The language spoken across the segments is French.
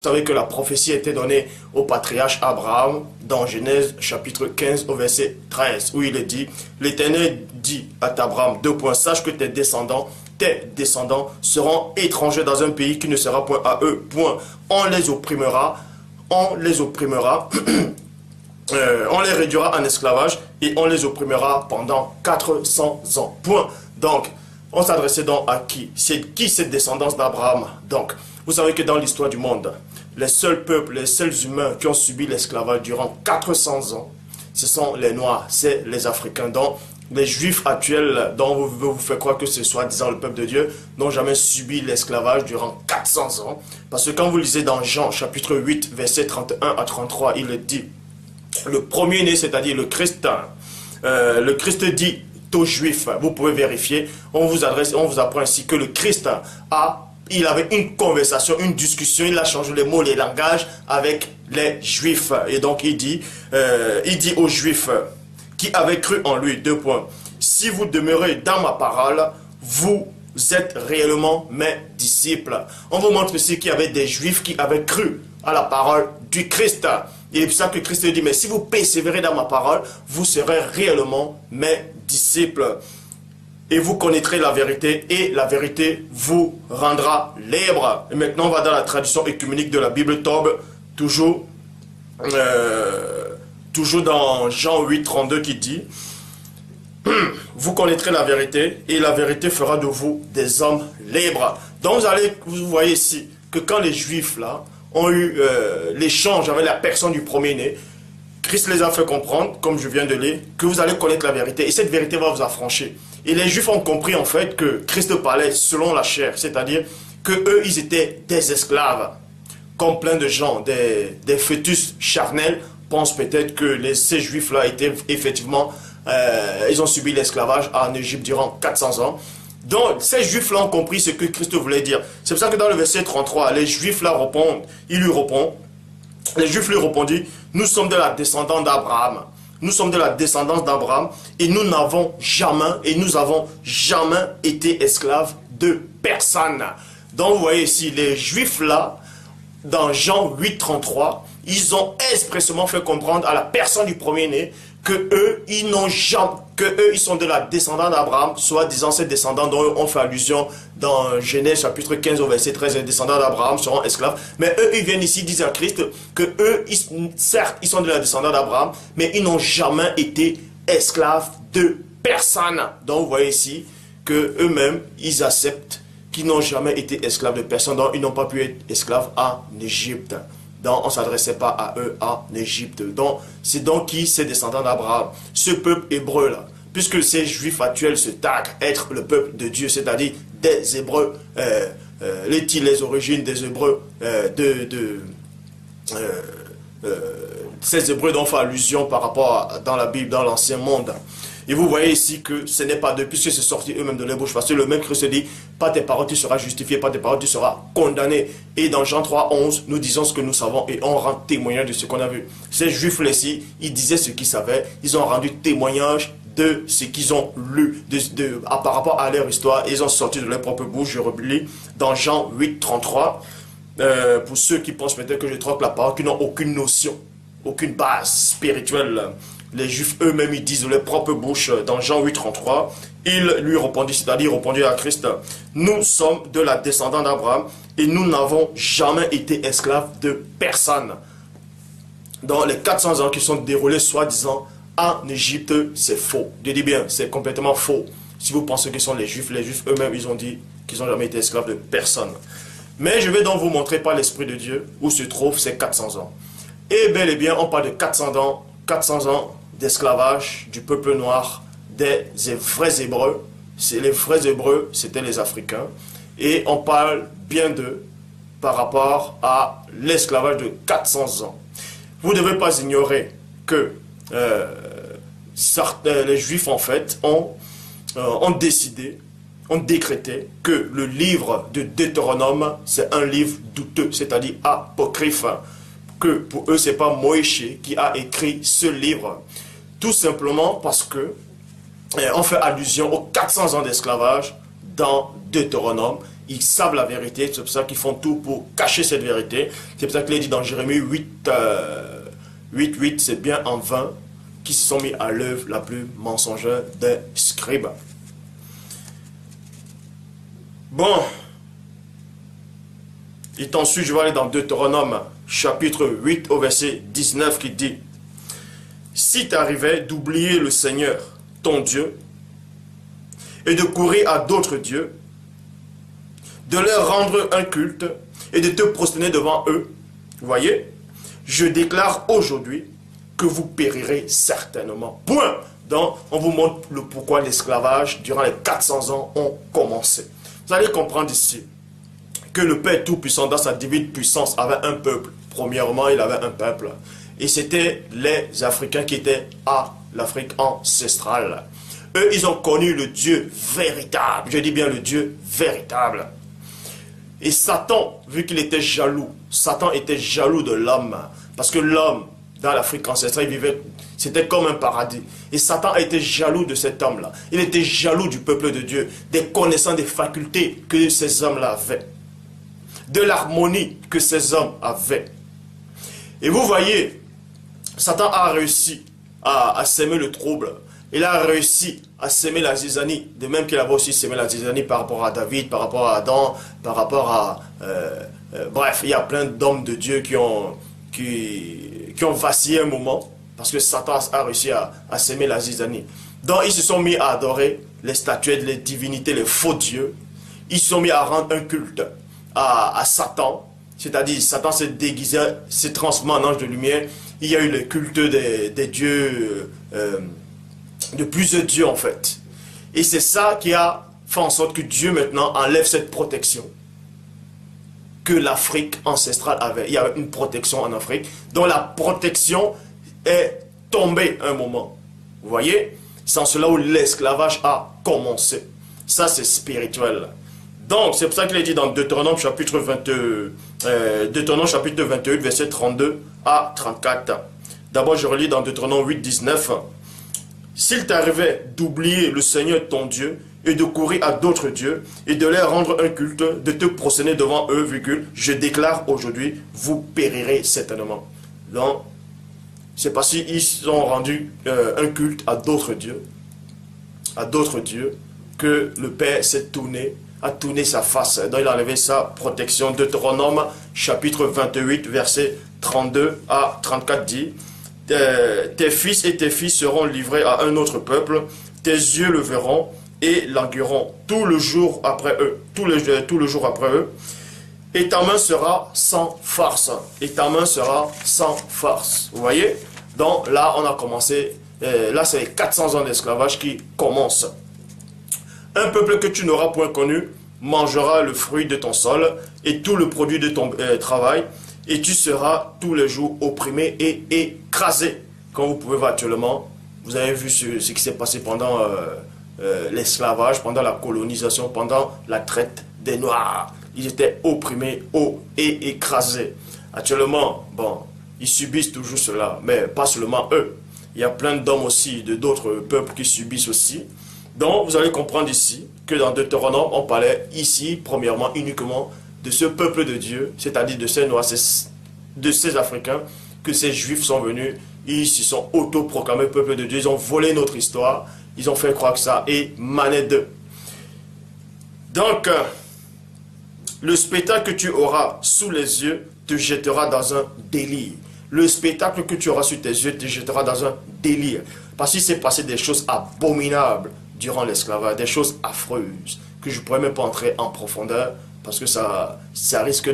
Vous savez que la prophétie était donnée au patriarche Abraham dans Genèse chapitre 15 au verset 13 où il est dit, l'Éternel dit à Abraham, sache que tes descendants seront étrangers dans un pays qui ne sera point à eux, on les opprimera, on les réduira en esclavage et on les opprimera pendant 400 ans, Donc, on s'adressait donc à qui? C'est qui cette descendance d'Abraham? Donc, vous savez que dans l'histoire du monde, les seuls peuples, les seuls humains qui ont subi l'esclavage durant 400 ans, ce sont les Noirs, c'est les Africains. Donc, les Juifs actuels, dont vous faites croire que ce soit, disant le peuple de Dieu, n'ont jamais subi l'esclavage durant 400 ans. Parce que quand vous lisez dans Jean, chapitre 8, versets 31 à 33, il dit, le premier-né, c'est-à-dire le Christ dit aux Juifs, vous pouvez vérifier, on vous apprend ainsi que le Christ il avait une conversation, une discussion, il a changé les mots, les langages avec les Juifs. Et donc il dit aux Juifs qui avaient cru en lui, si vous demeurez dans ma parole, vous êtes réellement mes disciples. On vous montre ici qu'il y avait des Juifs qui avaient cru à la parole du Christ. Et c'est pour ça que Christ dit, mais si vous persévérez dans ma parole, vous serez réellement mes disciples. Et vous connaîtrez la vérité, et la vérité vous rendra libre. Et maintenant, on va dans la traduction écuménique de la Bible Tob, toujours dans Jean 8, 32, qui dit, vous connaîtrez la vérité, et la vérité fera de vous des hommes libres. Donc, vous voyez ici que quand les Juifs, là, ont eu l'échange avec la personne du premier-né, Christ les a fait comprendre, comme je viens de lire, que vous allez connaître la vérité, et cette vérité va vous affranchir. Et les Juifs ont compris en fait que Christ parlait selon la chair, c'est-à-dire que eux ils étaient des esclaves, comme plein de gens, des fœtus charnels pensent peut-être que ces Juifs-là étaient effectivement, ils ont subi l'esclavage en Égypte durant 400 ans. Donc ces Juifs-là ont compris ce que Christ voulait dire. C'est pour ça que dans le verset 33, les Juifs-là répondent, les Juifs lui répondit, nous sommes de la descendance d'Abraham. Nous sommes de la descendance d'Abraham et nous avons jamais été esclaves de personne. Donc vous voyez ici, les Juifs là, dans Jean 8, 33, ils ont expressément fait comprendre à la personne du premier-né que eux, ils sont de la descendance d'Abraham, soit disant ces descendants dont on fait allusion dans Genèse chapitre 15 au verset 13, les descendants d'Abraham seront esclaves. Mais eux, ils viennent ici dire à Christ que eux, certes, ils sont de la descendance d'Abraham, mais ils n'ont jamais été esclaves de personne. Donc vous voyez ici que eux-mêmes, ils acceptent qu'ils n'ont jamais été esclaves de personne, donc ils n'ont pas pu être esclaves en Égypte. Donc on ne s'adressait pas à eux en Égypte. Donc c'est donc qui ces descendants d'Abraham, ce peuple hébreu là, puisque ces Juifs actuels se targuent être le peuple de Dieu, c'est-à-dire des Hébreux, les origines des Hébreux, ces Hébreux dont on fait allusion par rapport dans la Bible, dans l'Ancien Monde. Et vous voyez ici que ce n'est pas d'eux, puisque c'est sorti eux-mêmes de leur bouche. Parce que le même Christ dit, pas tes paroles tu seras justifié, pas tes paroles tu seras condamné. Et dans Jean 3, 11, nous disons ce que nous savons et on rend témoignage de ce qu'on a vu. Ces Juifs-là ici, ils disaient ce qu'ils savaient, ils ont rendu témoignage de ce qu'ils ont lu par rapport à leur histoire. Ils ont sorti de leur propre bouche, je relis, dans Jean 8, 33. Pour ceux qui pensent peut-être que je troque la parole, qui n'ont aucune notion, aucune base spirituelle. Les Juifs eux-mêmes, ils disent de leur propre bouche, dans Jean 8, 33, il lui répondit, c'est-à-dire répondit à Christ, nous sommes de la descendance d'Abraham et nous n'avons jamais été esclaves de personne. Dans les 400 ans qui sont déroulés, soi-disant, en Égypte, c'est faux. Je dis bien, c'est complètement faux. Si vous pensez que ce sont les Juifs eux-mêmes, ils ont dit qu'ils n'ont jamais été esclaves de personne. Mais je vais donc vous montrer par l'Esprit de Dieu où se trouvent ces 400 ans. Et bel et bien, on parle de 400 ans d'esclavage du peuple noir, des vrais Hébreux. Les vrais Hébreux, c'était les Africains. Et on parle bien d'eux par rapport à l'esclavage de 400 ans. Vous ne devez pas ignorer que les Juifs, en fait, ont décrété que le livre de Deutéronome, c'est un livre douteux, c'est-à-dire apocryphe, que pour eux, ce n'est pas Moïse qui a écrit ce livre. Tout simplement parce que on fait allusion aux 400 ans d'esclavage dans Deutéronome ils savent la vérité, c'est pour ça qu'ils font tout pour cacher cette vérité. C'est pour ça qu'il est dit dans Jérémie 8, 8, c'est bien en vain qui se sont mis à l'œuvre la plus mensongère des scribes. Bon, et ensuite je vais aller dans Deutéronome chapitre 8 au verset 19 qui dit: si t'arrivais d'oublier le Seigneur, ton Dieu, et de courir à d'autres dieux, de leur rendre un culte et de te prosterner devant eux, vous voyez, je déclare aujourd'hui que vous périrez certainement. Point. Donc, on vous montre le pourquoi l'esclavage durant les 400 ans ont commencé. Vous allez comprendre ici que le Père Tout-Puissant, dans sa divine puissance, avait un peuple. Premièrement, il avait un peuple. Et c'était les Africains qui étaient à l'Afrique ancestrale. Eux, ils ont connu le Dieu véritable. Je dis bien le Dieu véritable. Et Satan, vu qu'il était jaloux, Satan était jaloux de l'homme. Parce que l'homme, dans l'Afrique ancestrale, il vivait, c'était comme un paradis. Et Satan a été jaloux de cet homme-là. Il était jaloux du peuple de Dieu, des connaissances, des facultés que ces hommes-là avaient. De l'harmonie que ces hommes avaient. Et vous voyez, Satan a réussi à s'aimer le trouble. Il a réussi à s'aimer la zizanie, de même qu'il avait aussi s'aimé la zizanie par rapport à David, par rapport à Adam, par rapport à... bref, il y a plein d'hommes de Dieu qui ont vacillé un moment, parce que Satan a réussi à s'aimer la zizanie. Donc ils se sont mis à adorer les statuettes, les divinités, les faux dieux. Ils se sont mis à rendre un culte à Satan, c'est-à-dire Satan s'est déguisé, s'est transformé en ange de lumière. Il y a eu le culte des dieux... de plusieurs dieux en fait. Et c'est ça qui a fait en sorte que Dieu maintenant enlève cette protection que l'Afrique ancestrale avait. Il y avait une protection en Afrique, dont la protection est tombée un moment. Vous voyez? C'est en cela où l'esclavage a commencé. Ça c'est spirituel. Donc c'est pour ça qu'il est dit dans Deutéronome chapitre 28 verset 32 à 34. D'abord je relis dans Deutéronome 8, 19. S'il t'arrivait d'oublier le Seigneur ton Dieu et de courir à d'autres dieux et de leur rendre un culte, de te prosterner devant eux, je déclare aujourd'hui, vous périrez certainement. Donc, c'est parce qu'ils ont rendu un culte à d'autres dieux, que le Père s'est tourné, a tourné sa face. Donc, il a enlevé sa protection. Deutéronome, chapitre 28, verset 32 à 34 dit: tes fils et tes filles seront livrés à un autre peuple, tes yeux le verront et languiront tout le jour après eux, tout le jour après eux, et ta main sera sans force, et ta main sera sans force. Vous voyez? Donc là, on a commencé, là c'est les 400 ans d'esclavage qui commencent. Un peuple que tu n'auras point connu mangera le fruit de ton sol et tout le produit de ton travail, et tu seras tous les jours opprimé et écrasé. Comme vous pouvez voir actuellement, vous avez vu ce qui s'est passé pendant l'esclavage, pendant la colonisation, pendant la traite des Noirs. Ils étaient opprimés et écrasés. Actuellement, bon, ils subissent toujours cela, mais pas seulement eux. Il y a plein d'hommes aussi, de d'autres peuples qui subissent aussi. Donc, vous allez comprendre ici que dans Deutéronome, on parlait ici, premièrement, uniquement de ce peuple de Dieu, c'est-à-dire de ces Noirs, de ces Africains, que ces Juifs sont venus, ils se sont autoproclamés peuple de Dieu, ils ont volé notre histoire, ils ont fait croire que ça émanait d'eux. Donc, le spectacle que tu auras sous les yeux te jettera dans un délire. Le spectacle que tu auras sous tes yeux te jettera dans un délire. Parce qu'il s'est passé des choses abominables durant l'esclavage, des choses affreuses, que je ne pourrais même pas entrer en profondeur, parce que ça risque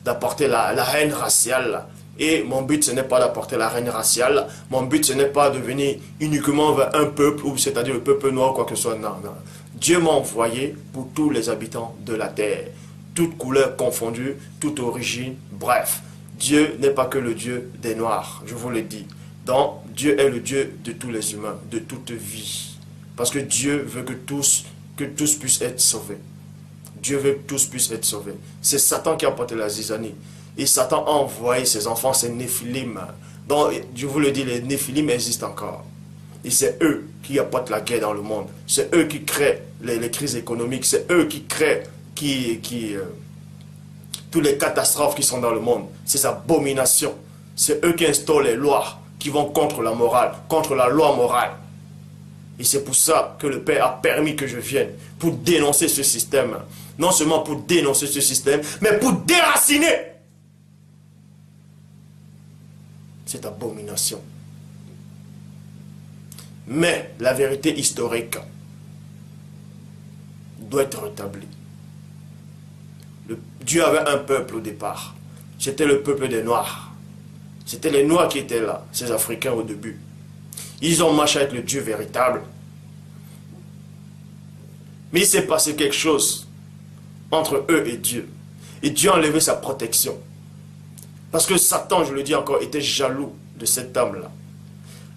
d'apporter la haine raciale. Et mon but, ce n'est pas d'apporter la haine raciale. Mon but, ce n'est pas de venir uniquement vers un peuple, c'est-à-dire le peuple noir, quoi que ce soit. Non, non. Dieu m'a envoyé pour tous les habitants de la terre. Toutes couleurs confondues, toute origine, bref. Dieu n'est pas que le Dieu des Noirs, je vous le dis. Donc, Dieu est le Dieu de tous les humains, de toute vie. Parce que Dieu veut que tous puissent être sauvés. Dieu veut que tous puissent être sauvés. C'est Satan qui a porté la zizanie. Et Satan a envoyé ses enfants, ses néphilim. Donc, je vous le dis, les néphilim existent encore. Et c'est eux qui apportent la guerre dans le monde. C'est eux qui créent les crises économiques, c'est eux qui créent toutes les catastrophes qui sont dans le monde, ces abominations. C'est eux qui instaurent les lois qui vont contre la morale, contre la loi morale. Et c'est pour ça que le Père a permis que je vienne, pour dénoncer ce système. Non seulement pour dénoncer ce système, mais pour déraciner cette abomination. Mais la vérité historique doit être rétablie. Dieu avait un peuple au départ. C'était le peuple des Noirs. C'était les Noirs qui étaient là, ces Africains au début. Ils ont marché avec le Dieu véritable. Mais il s'est passé quelque chose entre eux et Dieu. Et Dieu a enlevé sa protection. Parce que Satan, je le dis encore, était jaloux de cette âme-là.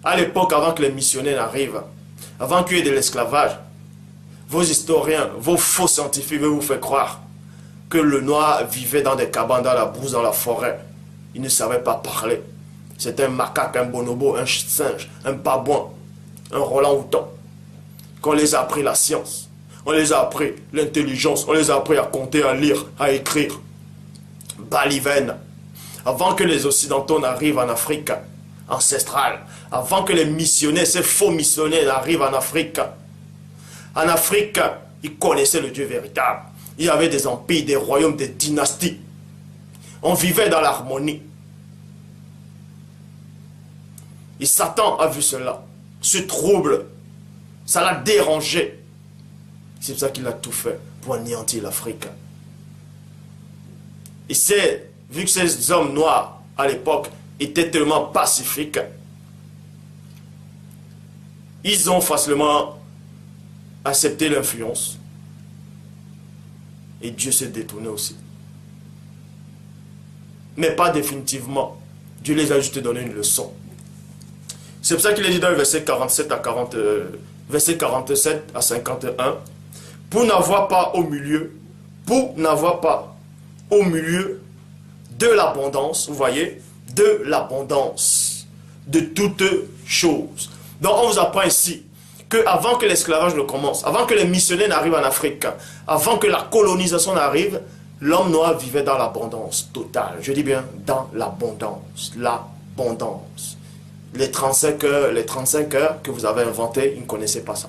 À l'époque, avant que les missionnaires arrivent, avant qu'il y ait de l'esclavage, vos historiens, vos faux scientifiques veulent vous faire croire que le noir vivait dans des cabanes, dans la brousse, dans la forêt. Il ne savait pas parler. C'était un macaque, un bonobo, un singe, un babouin, un Roland-Houton. Qu'on les a appris la science, on les a appris l'intelligence, on les a appris à compter, à lire, à écrire. Baliven. Avant que les Occidentaux n'arrivent en Afrique ancestrale, avant que les missionnaires, ces faux missionnaires arrivent en Afrique, ils connaissaient le Dieu véritable. Il y avait des empires, des royaumes, des dynasties. On vivait dans l'harmonie. Et Satan a vu cela, ce trouble. Ça l'a dérangé. C'est pour ça qu'il a tout fait pour anéantir l'Afrique. Et c'est, vu que ces hommes noirs à l'époque étaient tellement pacifiques, ils ont facilement accepté l'influence. Et Dieu s'est détourné aussi. Mais pas définitivement. Dieu les a juste donné une leçon. C'est pour ça qu'il est dit dans le verset 47 à 40, verset 47 à 51, pour n'avoir pas au milieu de l'abondance, vous voyez, de l'abondance de toutes choses. Donc on vous apprend ici qu'avant que l'esclavage ne commence, avant que les missionnaires n'arrivent en Afrique, avant que la colonisation n'arrive, l'homme noir vivait dans l'abondance totale. Je dis bien dans l'abondance, l'abondance. Les 35 heures que vous avez inventées, ils ne connaissaient pas ça.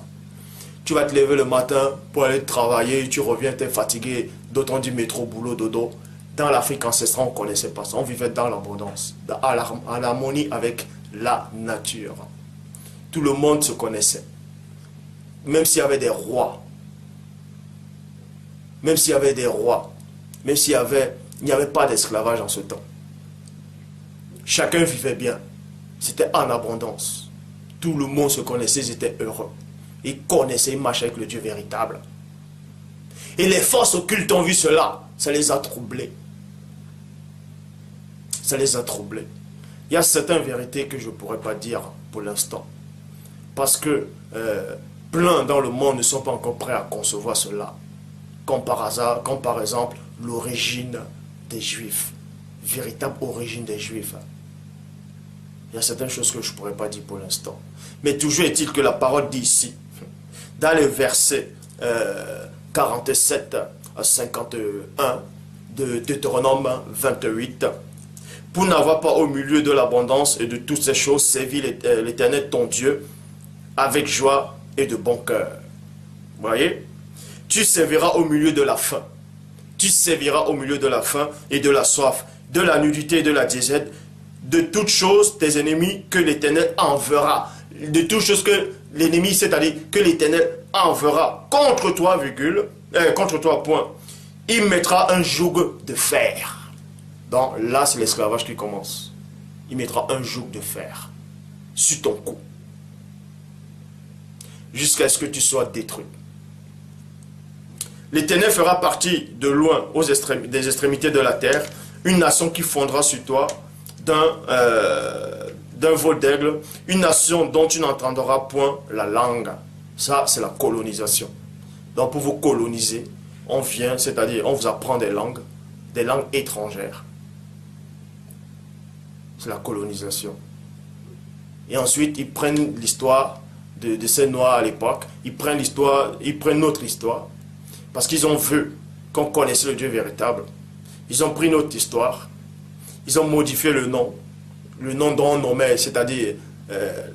Tu vas te lever le matin pour aller travailler, tu reviens, tu es fatigué, d'autant du métro, boulot, dodo. Dans l'Afrique ancestrale, on ne connaissait pas ça. On vivait dans l'abondance, en harmonie avec la nature. Tout le monde se connaissait. Même s'il y avait des rois, il n'y avait pas d'esclavage en ce temps. Chacun vivait bien. C'était en abondance. Tout le monde se connaissait, ils étaient heureux. Ils connaissaient, ils marchaient avec le Dieu véritable. Et les forces occultes ont vu cela. Ça les a troublés. Ça les a troublés. Il y a certaines vérités que je ne pourrais pas dire pour l'instant. Parce que plein dans le monde ne sont pas encore prêts à concevoir cela. Comme par exemple l'origine des Juifs. Véritable origine des Juifs. Il y a certaines choses que je ne pourrais pas dire pour l'instant. Mais toujours est-il que la parole dit ici, dans le verset 47 à 51 de Deutéronome 28, pour n'avoir pas au milieu de l'abondance et de toutes ces choses, servi l'Éternel ton Dieu avec joie et de bon cœur. Vous voyez? Tu serviras au milieu de la faim. Tu serviras au milieu de la faim et de la soif, de la nudité et de la disette, de toutes choses tes ennemis que l'Éternel enverra. De toutes choses que l'ennemi, c'est-à-dire que l'Éternel enverra contre toi, contre toi, point. Il mettra un joug de fer. Donc là, c'est l'esclavage qui commence. Il mettra un joug de fer sur ton cou. Jusqu'à ce que tu sois détruit. L'Éternel fera partie de loin des extrémités de la terre, une nation qui fondra sur toi d'un vol d'aigle, une nation dont tu n'entendras point la langue. Ça, c'est la colonisation. Donc pour vous coloniser, on vient, c'est-à-dire on vous apprend des langues étrangères. C'est la colonisation. Et ensuite, ils prennent l'histoire de ces Noirs à l'époque. Ils prennent l'histoire, ils prennent notre histoire, parce qu'ils ont vu qu'on connaissait le Dieu véritable. Ils ont pris notre histoire, ils ont modifié le nom dont on nommait, c'est-à-dire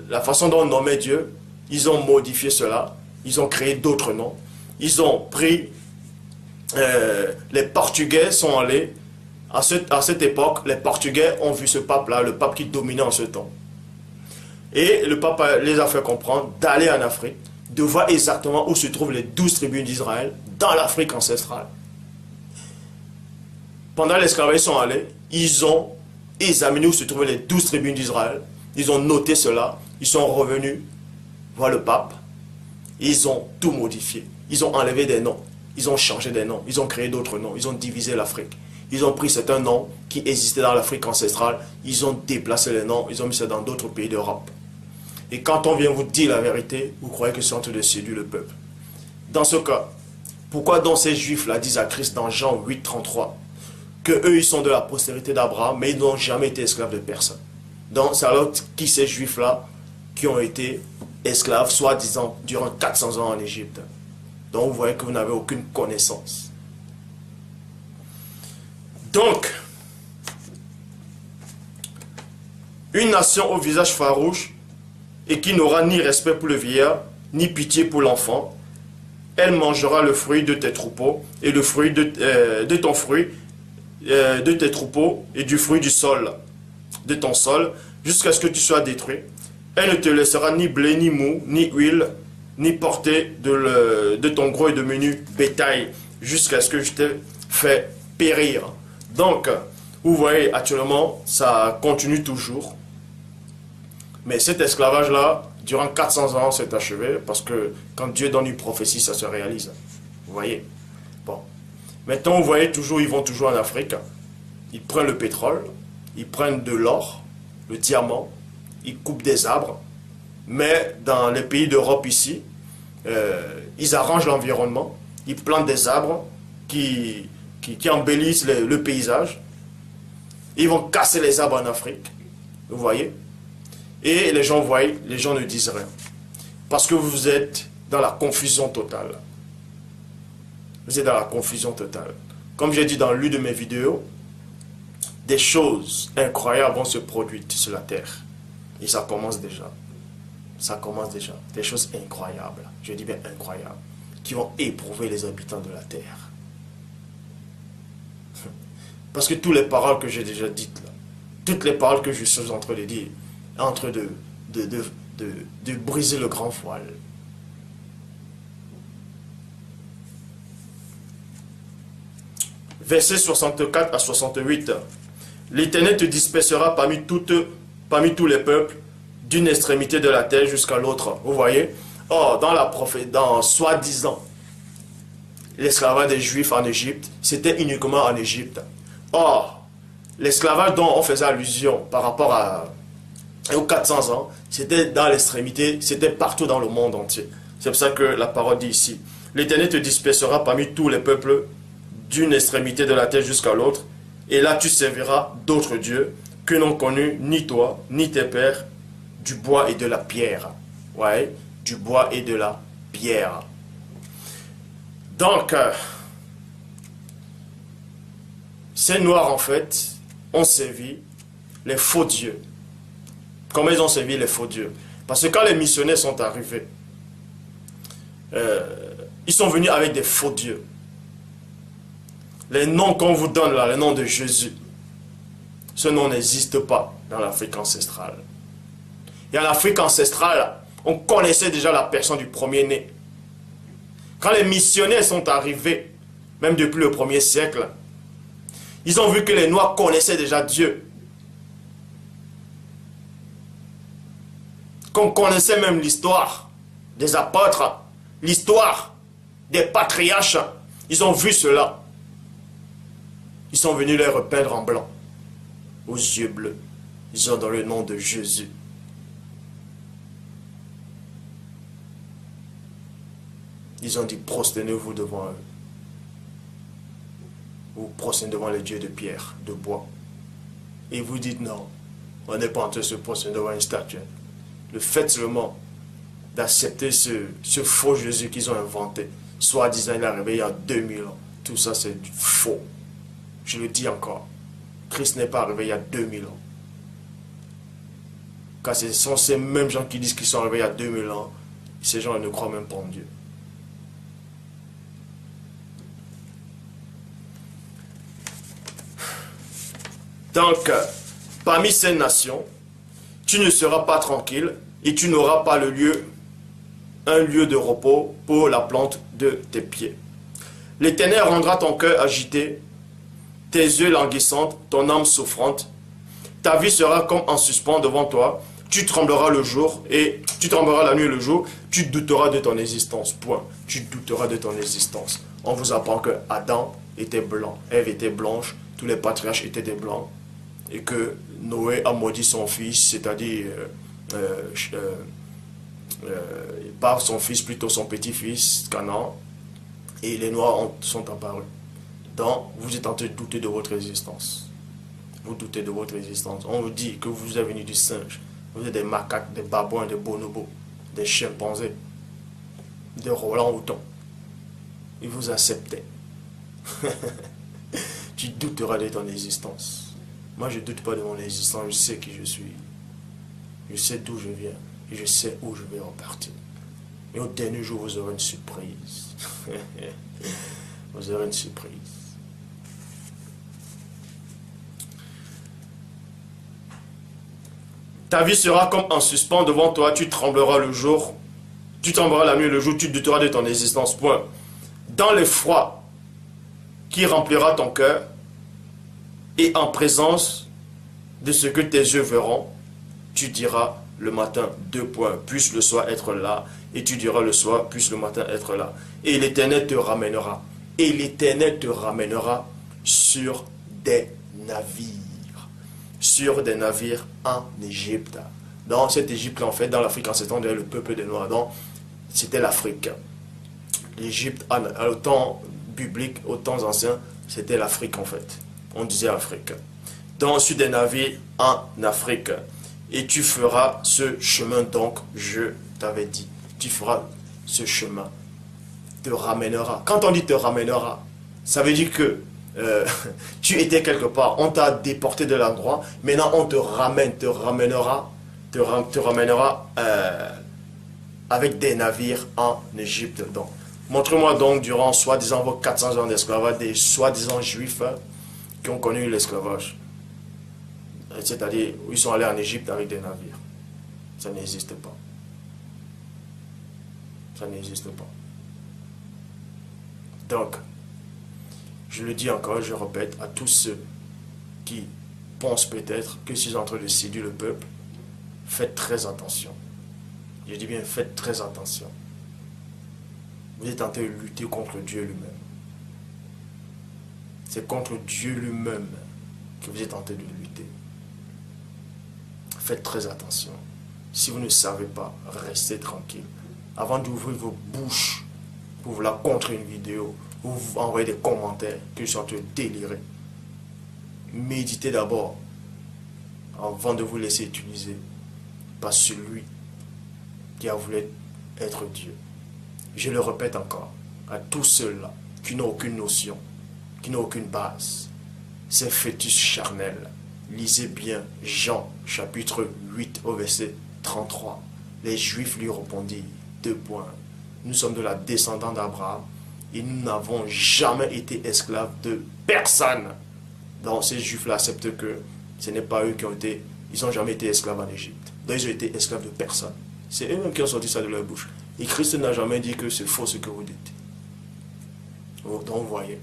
la façon dont on nommait Dieu. Ils ont modifié cela, ils ont créé d'autres noms. Ils ont pris, les Portugais sont allés, à cette époque, les Portugais ont vu ce pape-là, le pape qui dominait en ce temps. Et le pape les a fait comprendre d'aller en Afrique, de voir exactement où se trouvent les 12 tribus d'Israël, dans l'Afrique ancestrale. Pendant l'esclavage, ils sont allés, ils ont examiné où se trouvaient les 12 tribus d'Israël, ils ont noté cela, ils sont revenus voir le pape, ils ont tout modifié, ils ont enlevé des noms, ils ont changé des noms, ils ont créé d'autres noms, ils ont divisé l'Afrique. Ils ont pris certains noms qui existaient dans l'Afrique ancestrale, ils ont déplacé les noms, ils ont mis ça dans d'autres pays d'Europe. Et quand on vient vous dire la vérité, vous croyez que c'est en train de séduire le peuple. Dans ce cas, pourquoi donc ces Juifs-là disent à Christ dans Jean 8, 33, que eux ils sont de la postérité d'Abraham, mais ils n'ont jamais été esclaves de personne. Donc c'est alors qui ces Juifs-là qui ont été esclaves, soi-disant, durant 400 ans en Égypte. Donc vous voyez que vous n'avez aucune connaissance. Donc, une nation au visage farouche et qui n'aura ni respect pour le vieillard, ni pitié pour l'enfant, elle mangera le fruit de tes troupeaux et le fruit de ton fruit, de tes troupeaux et du fruit du sol, de ton sol, jusqu'à ce que tu sois détruit. Elle ne te laissera ni blé, ni mou, ni huile, ni porter de ton gros et de menu bétail, jusqu'à ce que je t'ai fait périr. Donc, vous voyez, actuellement, ça continue toujours. Mais cet esclavage-là, durant 400 ans, s'est achevé, parce que quand Dieu donne une prophétie, ça se réalise. Vous voyez? Bon. Maintenant, vous voyez, toujours, ils vont toujours en Afrique. Ils prennent le pétrole, ils prennent de l'or, le diamant, ils coupent des arbres. Mais dans les pays d'Europe ici, ils arrangent l'environnement, ils plantent des arbres qui embellissent le paysage. Ils vont casser les arbres en Afrique, vous voyez. Et les gens voient, les gens ne disent rien. Parce que vous êtes dans la confusion totale. Vous êtes dans la confusion totale. Comme j'ai dit dans l'une de mes vidéos, des choses incroyables vont se produire sur la terre. Et ça commence déjà. Ça commence déjà. Des choses incroyables, je dis bien incroyables, qui vont éprouver les habitants de la terre. Parce que toutes les paroles que j'ai déjà dites là, toutes les paroles que je suis en train de dire, en train de briser le grand voile. Versets 64 à 68. L'Éternel te dispersera parmi tous les peuples, d'une extrémité de la terre jusqu'à l'autre. Vous voyez? Or, dans soi-disant l'esclavage des Juifs en Égypte, c'était uniquement en Égypte. Or, l'esclavage dont on faisait allusion par rapport aux 400 ans, c'était dans l'extrémité, c'était partout dans le monde entier. C'est pour ça que la parole dit ici, l'Éternel te dispersera parmi tous les peuples d'une extrémité de la terre jusqu'à l'autre, et là tu serviras d'autres dieux que n'ont connu ni toi, ni tes pères, du bois et de la pierre. Ouais, du bois et de la pierre. Donc, ces Noirs, en fait, ont servi les faux dieux. Comment ils ont servi les faux dieux? Parce que quand les missionnaires sont arrivés, ils sont venus avec des faux dieux. Les noms qu'on vous donne là, le nom de Jésus, ce nom n'existe pas dans l'Afrique ancestrale. Et en Afrique ancestrale, on connaissait déjà la personne du premier-né. Quand les missionnaires sont arrivés, même depuis le 1er siècle, ils ont vu que les Noirs connaissaient déjà Dieu. Qu'on connaissait même l'histoire des apôtres, l'histoire des patriarches. Ils ont vu cela. Ils sont venus les repeindre en blanc, aux yeux bleus. Ils ont dans le nom de Jésus. Ils ont dit, prosternez-vous devant eux. Vous prosternez devant les dieux de pierre, de bois. Et vous dites non, on n'est pas en train de se prosterner devant une statue. Le fait seulement d'accepter ce faux Jésus qu'ils ont inventé. Soi-disant, il est arrivé il y a 2000 ans. Tout ça, c'est du faux. Je le dis encore. Christ n'est pas arrivé il y a 2000 ans. Car ce sont ces mêmes gens qui disent qu'ils sont arrivés il y a 2000 ans. Ces gens ne croient même pas en Dieu. Donc, parmi ces nations, tu ne seras pas tranquille et tu n'auras pas un lieu de repos pour la plante de tes pieds. L'Éternel rendra ton cœur agité, tes yeux languissantes, ton âme souffrante. Ta vie sera comme en suspens devant toi. Tu trembleras le jour et tu trembleras la nuit et le jour. Tu douteras de ton existence. Point. Tu douteras de ton existence. On vous apprend que Adam était blanc, Ève était blanche, tous les patriarches étaient des blancs. Et que Noé a maudit son fils, c'est-à-dire par son fils, plutôt son petit-fils, Canaan. Et les Noirs sont apparus. Donc, vous êtes en train de douter de votre existence. Vous doutez de votre existence. On vous dit que vous êtes venu du singe. Vous êtes des macaques, des babouins, des bonobos, des chimpanzés, des orang-outans. Ils vous acceptaient. Tu douteras de ton existence. Moi, je ne doute pas de mon existence. Je sais qui je suis. Je sais d'où je viens. Et je sais où je vais repartir. Et au dernier jour, vous aurez une surprise. Vous aurez une surprise. Ta vie sera comme en suspens devant toi, tu trembleras le jour, tu trembleras la nuit et le jour, tu douteras de ton existence. Point. Dans l'effroi qui remplira ton cœur et en présence de ce que tes yeux verront, tu diras le matin, 2 points, puisse le soir être là, et tu diras le soir, puisse le matin être là. Et l'Éternel te ramènera. Et l'Éternel te ramènera sur des navires. Sur des navires en Égypte. Dans cette Égypte, en fait, dans l'Afrique ancienne, le peuple des Noirs, donc, c'était l'Afrique. L'Égypte, au temps biblique, aux temps anciens, c'était l'Afrique, en fait. On disait Afrique. Donc, sur des navires en Afrique. Et tu feras ce chemin, donc, je t'avais dit. Tu feras ce chemin. Te ramènera. Quand on dit te ramènera, ça veut dire que tu étais quelque part, on t'a déporté de l'endroit, maintenant on te ramènera avec des navires en Égypte. Donc, montre-moi donc durant soi-disant vos 400 ans d'esclavage, des soi-disant juifs qui ont connu l'esclavage. C'est-à-dire, ils sont allés en Égypte avec des navires. Ça n'existe pas. Ça n'existe pas. Donc, je le dis encore, je répète, à tous ceux qui pensent peut-être que je suis en train de séduire le peuple, faites très attention. Je dis bien, faites très attention. Vous êtes en train de lutter contre Dieu lui-même. C'est contre Dieu lui-même que vous êtes en train de lutter. Faites très attention. Si vous ne savez pas, restez tranquille. Avant d'ouvrir vos bouches pour vous la contre une vidéo, vous envoyez des commentaires que je suis en train de délirer. Méditez d'abord avant de vous laisser utiliser par celui qui a voulu être Dieu. Je le répète encore, à tous ceux-là qui n'ont aucune notion, qui n'ont aucune base, ces fœtus charnels, lisez bien Jean chapitre 8 au verset 33. Les Juifs lui répondirent, 2 points. Nous sommes de la descendance d'Abraham et nous n'avons jamais été esclaves de personne. Donc ces Juifs-là acceptent que ce n'est pas eux qui ont été, ils n'ont jamais été esclaves en Égypte. Donc ils ont été esclaves de personne. C'est eux-mêmes qui ont sorti ça de leur bouche. Et Christ n'a jamais dit que c'est faux ce que vous dites. Donc vous voyez,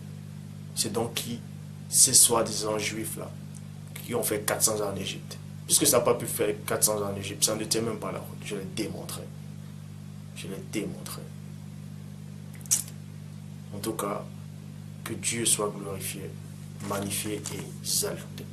c'est donc qui, ces soi-disant Juifs-là, qui ont fait 400 ans en Égypte. Puisque ça n'a pas pu faire 400 ans en Égypte, ça ne tient même pas la route. Je l'ai démontré. Je l'ai démontré. En tout cas, que Dieu soit glorifié, magnifié et exalté.